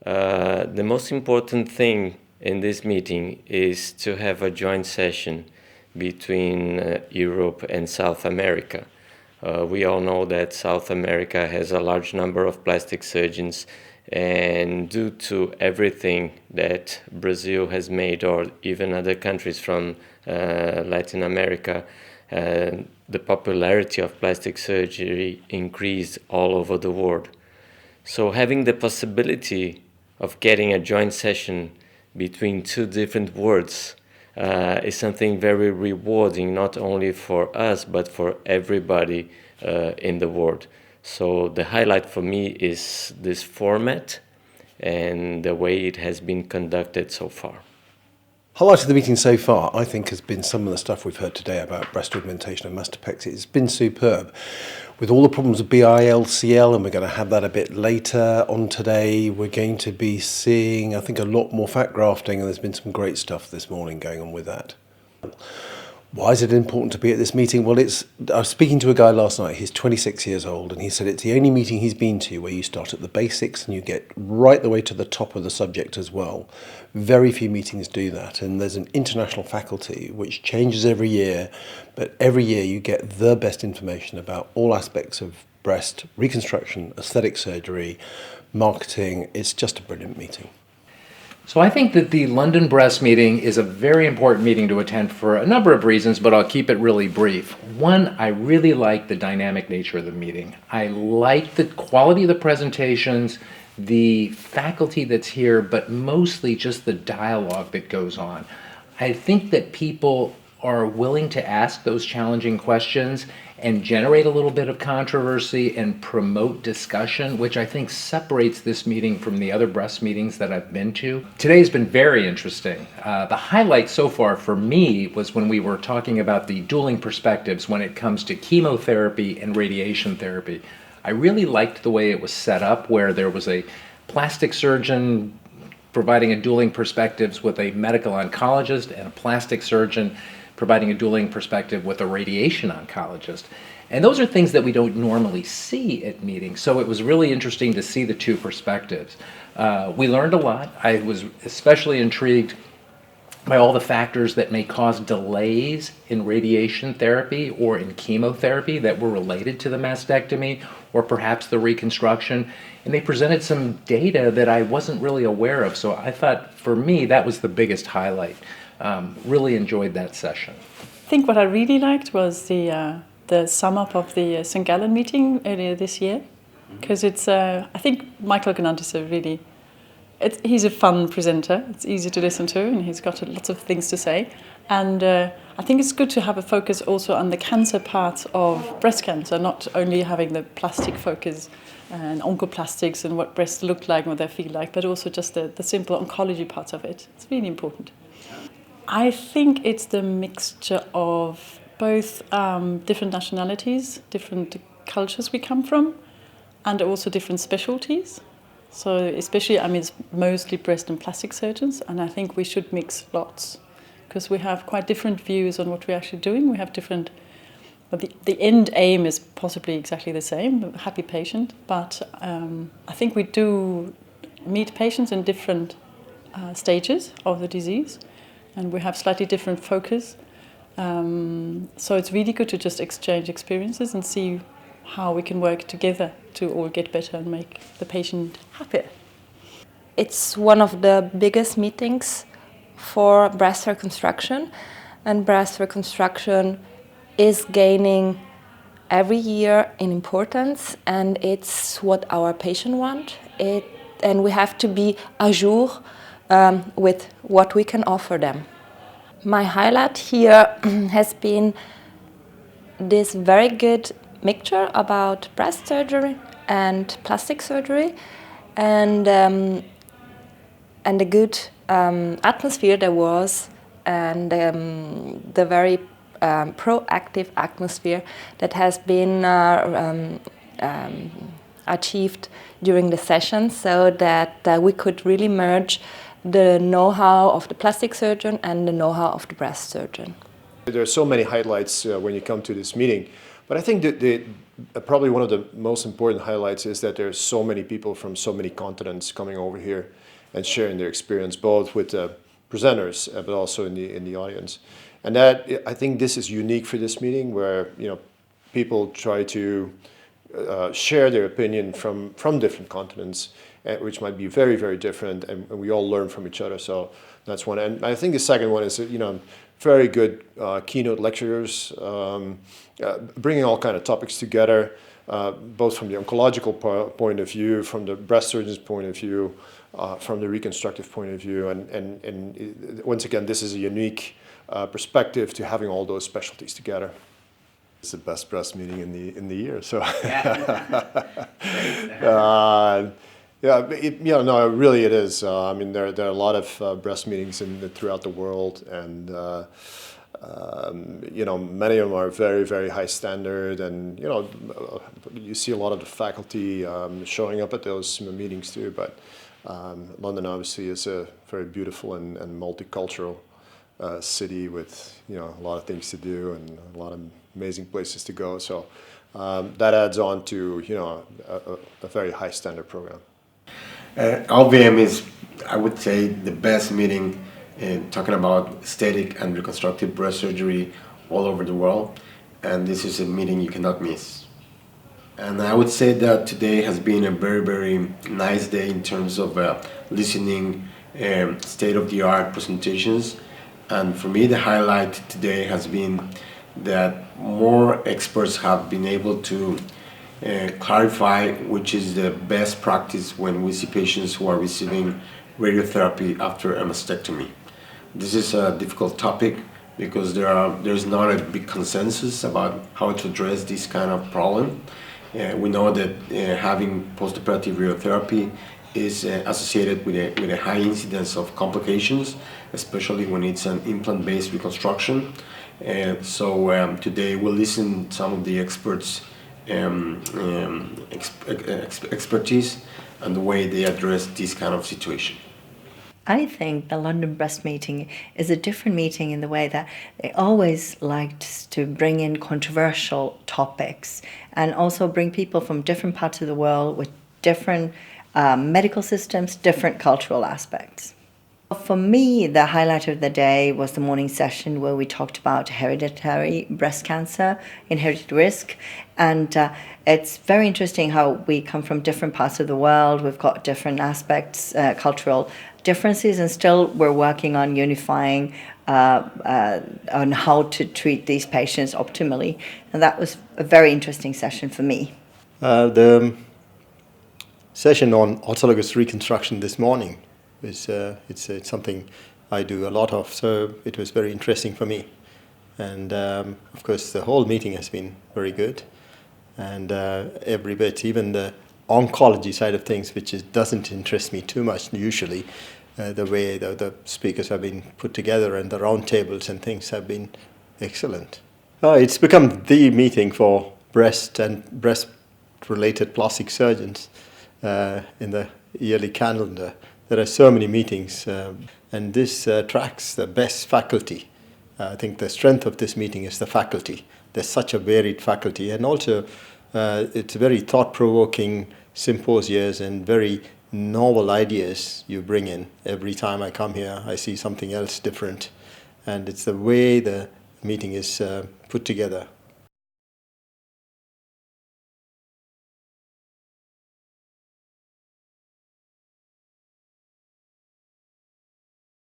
The most important thing in this meeting is to have a joint session between Europe and South America. We all know that South America has a large number of plastic surgeons, and due to everything that Brazil has made, or even other countries from Latin America, the popularity of plastic surgery increased all over the world. So having the possibility of getting a joint session between two different worlds is something very rewarding, not only for us, but for everybody in the world. So the highlight for me is this format and the way it has been conducted so far. Highlight of the meeting so far, I think, has been some of the stuff we've heard today about breast augmentation and mastopexy. It's been superb. With all the problems of BILCL, and we're going to have that a bit later on today, we're going to be seeing, I think, a lot more fat grafting, and there's been some great stuff this morning going on with that. Why is it important to be at this meeting? Well, I was speaking to a guy last night, he's 26 years old, and he said it's the only meeting he's been to where you start at the basics and you get right the way to the top of the subject as well. Very few meetings do that, and there's an international faculty which changes every year, but every year you get the best information about all aspects of breast reconstruction, aesthetic surgery, marketing. It's just a brilliant meeting. So I think that the London Breast meeting is a very important meeting to attend for a number of reasons, but I'll keep it really brief. One, I really like the dynamic nature of the meeting. I like the quality of the presentations, the faculty that's here, but mostly just the dialogue that goes on. I think that people are willing to ask those challenging questions and generate a little bit of controversy and promote discussion, which I think separates this meeting from the other breast meetings that I've been to. Today's been very interesting. The highlight so far for me was when we were talking about the dueling perspectives when it comes to chemotherapy and radiation therapy. I really liked the way it was set up, where there was a plastic surgeon providing a dueling perspectives with a medical oncologist and a plastic surgeon providing a dueling perspective with a radiation oncologist. And those are things that we don't normally see at meetings. So it was really interesting to see the two perspectives. We learned a lot. I was especially intrigued by all the factors that may cause delays in radiation therapy or in chemotherapy that were related to the mastectomy or perhaps the reconstruction. And they presented some data that I wasn't really aware of. So I thought, for me, that was the biggest highlight. Really enjoyed that session. I think what I really liked was the sum up of the St. Gallen meeting earlier this year, because it's I think Michael Gnant is he's a fun presenter. It's easy to listen to, and he's got lots of things to say. And I think it's good to have a focus also on the cancer part of breast cancer, not only having the plastic focus and oncoplastics and what breasts look like and what they feel like, but also just the simple oncology part of it. It's really important. I think it's the mixture of both different nationalities, different cultures we come from, and also different specialties. So especially, it's mostly breast and plastic surgeons, and I think we should mix lots, because we have quite different views on what we're actually doing. We have different, the end aim is possibly exactly the same, a happy patient, but I think we do meet patients in different stages of the disease, and we have slightly different focus. So it's really good to just exchange experiences and see how we can work together to all get better and make the patient happier. It's one of the biggest meetings for breast reconstruction, and breast reconstruction is gaining every year in importance, and it's what our patients want. And we have to be à jour with what we can offer them. My highlight here has been this very good mixture about breast surgery and plastic surgery, and the good atmosphere there was, and the very proactive atmosphere that has been achieved during the session, so that we could really merge the know-how of the plastic surgeon and the know-how of the breast surgeon. There are so many highlights when you come to this meeting, But I think that probably one of the most important highlights is that there's so many people from so many continents coming over here and sharing their experience, both with the presenters but also in the audience. And that, I think this is unique for this meeting, where people try to share their opinion from different continents, which might be very, very different, and we all learn from each other. So that's one. And I think the second one is, very good keynote lecturers, bringing all kind of topics together, both from the oncological point of view, from the breast surgeon's point of view, from the reconstructive point of view. And once again, this is a unique perspective to having all those specialties together. It's the best breast meeting in the year. So, no, really it is. I mean, there are a lot of breast meetings throughout the world, and many of them are very, very high standard, and you see a lot of the faculty showing up at those meetings too. But London obviously is a very beautiful and multicultural city with a lot of things to do and a lot of amazing places to go. So that adds on to a very high standard program. LVM is, I would say, the best meeting talking about aesthetic and reconstructive breast surgery all over the world, and this is a meeting you cannot miss. And I would say that today has been a very, very nice day in terms of listening state-of-the-art presentations. And for me, the highlight today has been that more experts have been able to clarify which is the best practice when we see patients who are receiving radiotherapy after a mastectomy. This is a difficult topic because there's not a big consensus about how to address this kind of problem. We know that having postoperative radiotherapy is associated with a high incidence of complications, especially when it's an implant-based reconstruction. So today we'll listen to some of the experts' expertise and the way they address this kind of situation. I think the London Breast Meeting is a different meeting in the way that they always liked to bring in controversial topics and also bring people from different parts of the world with different medical systems, different cultural aspects. For me, the highlight of the day was the morning session where we talked about hereditary breast cancer, inherited risk, and it's very interesting how we come from different parts of the world. We've got different aspects, cultural differences, and still we're working on unifying on how to treat these patients optimally. And that was a very interesting session for me. The session on autologous reconstruction this morning it's something I do a lot of, so it was very interesting for me. And of course the whole meeting has been very good, and every bit, even the oncology side of things, which doesn't interest me too much usually, the way the speakers have been put together and the round tables and things have been excellent. It's become the meeting for breast and breast-related plastic surgeons in the yearly calendar. There are so many meetings, and this attracts the best faculty. I think the strength of this meeting is the faculty. There's such a varied faculty, and also it's very thought-provoking symposiums and very novel ideas you bring in. Every time I come here, I see something else different, and it's the way the meeting is put together.